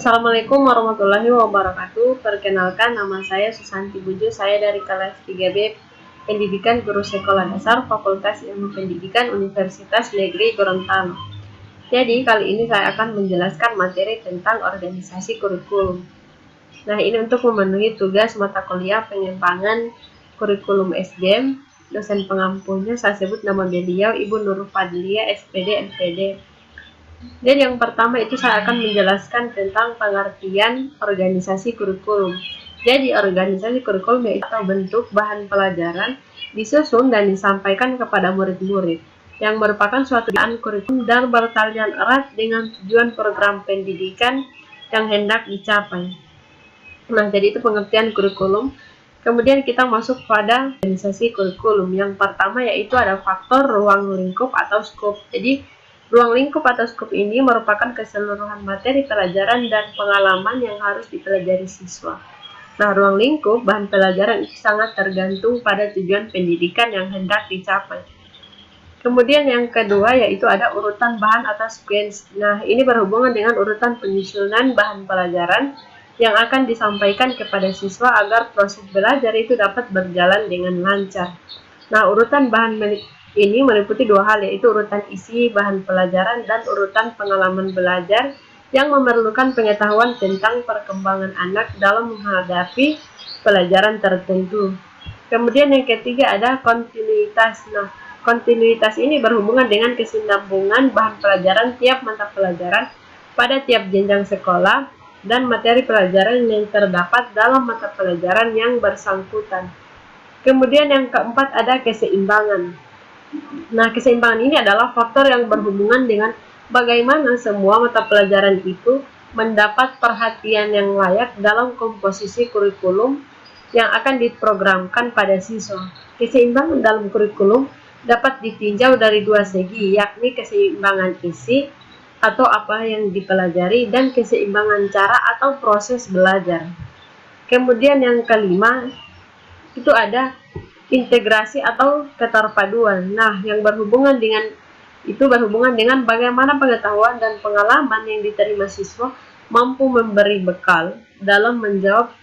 Assalamualaikum warahmatullahi wabarakatuh. Perkenalkan, nama saya Susanti Buju. Saya dari kelas 3B Pendidikan Guru Sekolah Dasar Fakultas Ilmu Pendidikan Universitas Negeri Gorontalo. Jadi kali ini saya akan menjelaskan materi tentang organisasi kurikulum. Nah, ini untuk memenuhi tugas mata kuliah penyimpangan kurikulum SDM. Dosen pengampunya saya sebut nama beliau Ibu Nur Fadlia, SPD, MPD. Dan yang pertama itu saya akan menjelaskan tentang pengertian organisasi kurikulum. Jadi organisasi kurikulum yaitu bentuk bahan pelajaran disusun dan disampaikan kepada murid-murid yang merupakan suatu kurikulum dan bertalian erat dengan tujuan program pendidikan yang hendak dicapai. Nah, jadi itu pengertian kurikulum. Kemudian kita masuk pada organisasi kurikulum. Yang pertama yaitu ada faktor ruang lingkup atau skop. Jadi ruang lingkup atau skop ini merupakan keseluruhan materi pelajaran dan pengalaman yang harus dipelajari siswa. Nah, ruang lingkup bahan pelajaran itu sangat tergantung pada tujuan pendidikan yang hendak dicapai. Kemudian yang kedua yaitu ada urutan bahan atau sequence. Nah, ini berhubungan dengan urutan penyusunan bahan pelajaran yang akan disampaikan kepada siswa agar proses belajar itu dapat berjalan dengan lancar. Nah, urutan bahan ini meliputi dua hal, yaitu urutan isi bahan pelajaran dan urutan pengalaman belajar yang memerlukan pengetahuan tentang perkembangan anak dalam menghadapi pelajaran tertentu. Kemudian yang ketiga ada kontinuitas. Nah, kontinuitas ini berhubungan dengan kesinambungan bahan pelajaran tiap mata pelajaran pada tiap jenjang sekolah dan materi pelajaran yang terdapat dalam mata pelajaran yang bersangkutan. Kemudian yang keempat ada keseimbangan. Nah, keseimbangan ini adalah faktor yang berhubungan dengan bagaimana semua mata pelajaran itu mendapat perhatian yang layak dalam komposisi kurikulum yang akan diprogramkan pada siswa. Keseimbangan dalam kurikulum dapat ditinjau dari dua segi, yakni keseimbangan isi atau apa yang dipelajari dan keseimbangan cara atau proses belajar. Kemudian yang kelima itu ada integrasi atau keterpaduan. Nah, yang berhubungan dengan bagaimana pengetahuan dan pengalaman yang diterima siswa mampu memberi bekal dalam menjawab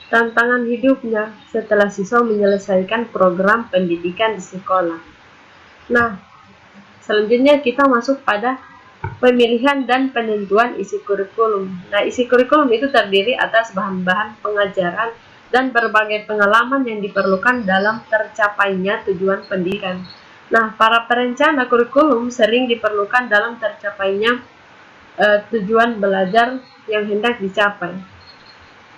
tantangan hidupnya setelah siswa menyelesaikan program pendidikan di sekolah. Nah, selanjutnya kita masuk pada pemilihan dan penentuan isi kurikulum. Nah, isi kurikulum itu terdiri atas bahan-bahan pengajaran dan berbagai pengalaman yang diperlukan dalam tercapainya tujuan pendidikan. Nah, para perencana kurikulum sering diperlukan dalam tercapainya tujuan belajar yang hendak dicapai.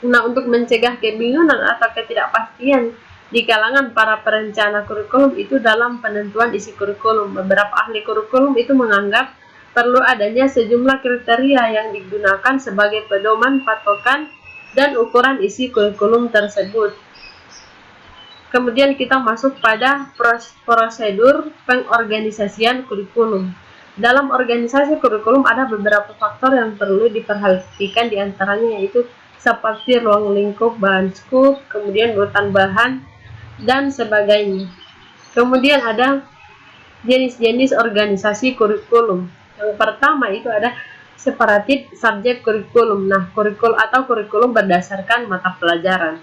Nah, untuk mencegah kebingungan atau ketidakpastian di kalangan para perencana kurikulum itu dalam penentuan isi kurikulum, beberapa ahli kurikulum itu menganggap perlu adanya sejumlah kriteria yang digunakan sebagai pedoman, patokan, dan ukuran isi kurikulum tersebut. Kemudian kita masuk pada prosedur pengorganisasian kurikulum. Dalam organisasi kurikulum ada beberapa faktor yang perlu diperhatikan, diantaranya yaitu seperti ruang lingkup bahan skop, kemudian urutan bahan, dan sebagainya. Kemudian ada jenis-jenis organisasi kurikulum. Yang pertama itu ada separated subject kurikulum. Nah, kurikulum berdasarkan mata pelajaran.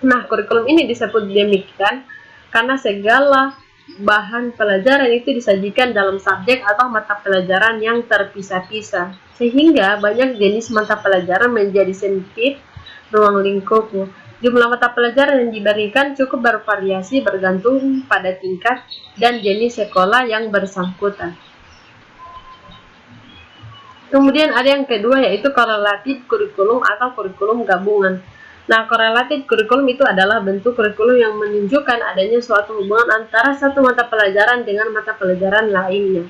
Nah, kurikulum ini disebut demikian karena segala bahan pelajaran itu disajikan dalam subjek atau mata pelajaran yang terpisah-pisah, sehingga banyak jenis mata pelajaran menjadi sempit ruang lingkupnya. Jumlah mata pelajaran yang diberikan cukup bervariasi bergantung pada tingkat dan jenis sekolah yang bersangkutan. Kemudian ada yang kedua yaitu korelatif kurikulum atau kurikulum gabungan. Nah, korelatif kurikulum itu adalah bentuk kurikulum yang menunjukkan adanya suatu hubungan antara satu mata pelajaran dengan mata pelajaran lainnya,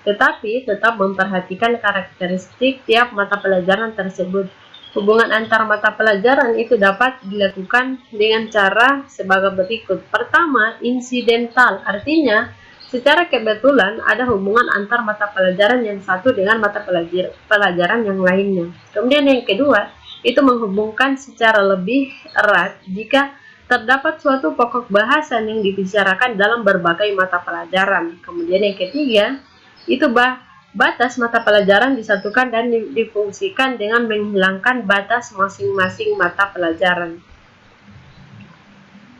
tetapi tetap memperhatikan karakteristik tiap mata pelajaran tersebut. Hubungan antar mata pelajaran itu dapat dilakukan dengan cara sebagai berikut. Pertama, insidental, artinya secara kebetulan ada hubungan antar mata pelajaran yang satu dengan mata pelajaran yang lainnya. Kemudian yang kedua, itu menghubungkan secara lebih erat jika terdapat suatu pokok bahasan yang dibicarakan dalam berbagai mata pelajaran. Kemudian yang ketiga, itu Batas mata pelajaran disatukan dan difungsikan dengan menghilangkan batas masing-masing mata pelajaran.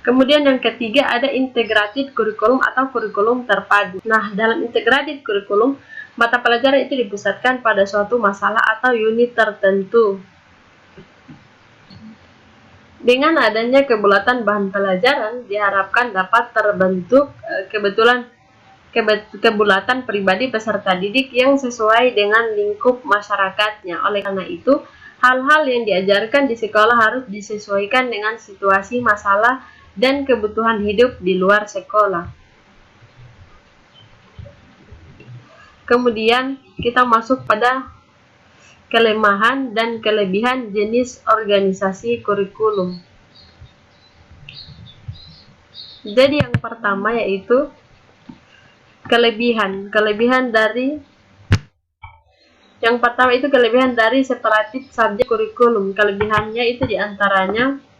Kemudian yang ketiga ada integrated kurikulum atau kurikulum terpadu. Nah, dalam integrated kurikulum, mata pelajaran itu dipusatkan pada suatu masalah atau unit tertentu. Dengan adanya kebulatan bahan pelajaran, diharapkan dapat terbentuk kebulatan pribadi peserta didik yang sesuai dengan lingkup masyarakatnya. Oleh karena itu, hal-hal yang diajarkan di sekolah harus disesuaikan dengan situasi, masalah, dan kebutuhan hidup di luar sekolah. Kemudian kita masuk pada kelemahan dan kelebihan jenis organisasi kurikulum. Jadi yang pertama yaitu kelebihan dari separated subject kurikulum. Kelebihannya itu diantaranya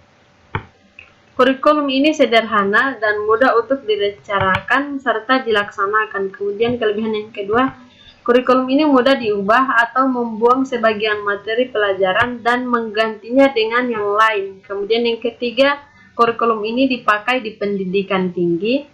kurikulum ini sederhana dan mudah untuk direncanakan serta dilaksanakan. Kemudian kelebihan yang kedua, kurikulum ini mudah diubah atau membuang sebagian materi pelajaran dan menggantinya dengan yang lain. Kemudian yang ketiga, kurikulum ini dipakai di pendidikan tinggi.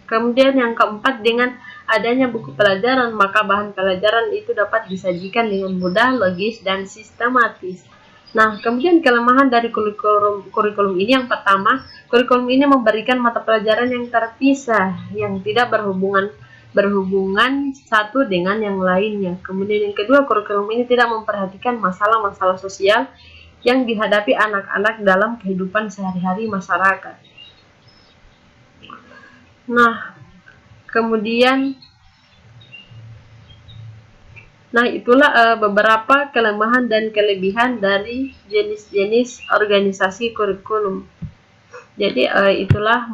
Kemudian yang keempat, dengan adanya buku pelajaran, maka bahan pelajaran itu dapat disajikan dengan mudah, logis, dan sistematis. Nah, kemudian kelemahan dari kurikulum ini yang pertama, kurikulum ini memberikan mata pelajaran yang terpisah, yang tidak berhubungan satu dengan yang lainnya. Kemudian yang kedua, kurikulum ini tidak memperhatikan masalah-masalah sosial yang dihadapi anak-anak dalam kehidupan sehari-hari masyarakat. Nah, itulah beberapa kelemahan dan kelebihan dari jenis-jenis organisasi kurikulum. Jadi itulah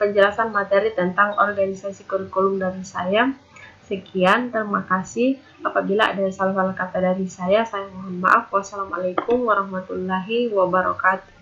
penjelasan materi tentang organisasi kurikulum dari saya. Sekian, terima kasih. Apabila ada salah-salah kata dari saya mohon maaf. Wassalamualaikum warahmatullahi wabarakatuh.